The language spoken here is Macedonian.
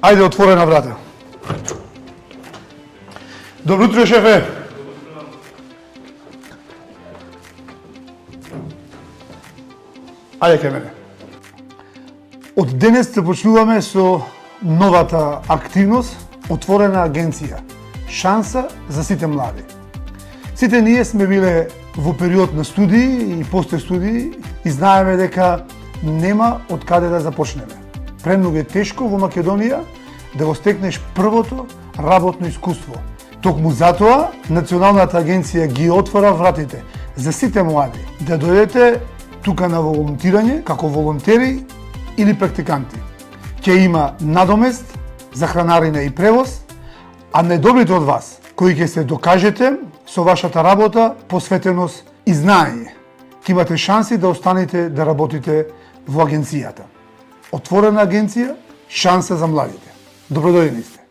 Ајде, отворена врата. Добро утро, шефе. Ајде кај мене. Од денес се почнуваме со новата активност Отворена агенција. Шанса за сите млади. Сите ние сме биле во период на студии и после студии и знаеме дека нема од каде да започнеме. Премногу е тешко во Македонија да го стекнеш првото работно искуство. Токму затоа Националната агенција ги отвора вратите за сите млади да дојдете тука на волонтирање како волонтери или практиканти. Ќе има надомест за хранарина и превоз, а најдобрите од вас, кои ќе се докажете со вашата работа, посветеност и знаење, ќе имате шанси да останете да работите во агенцијата. Отворена агенција, шанса за младите. Добродојдени сте.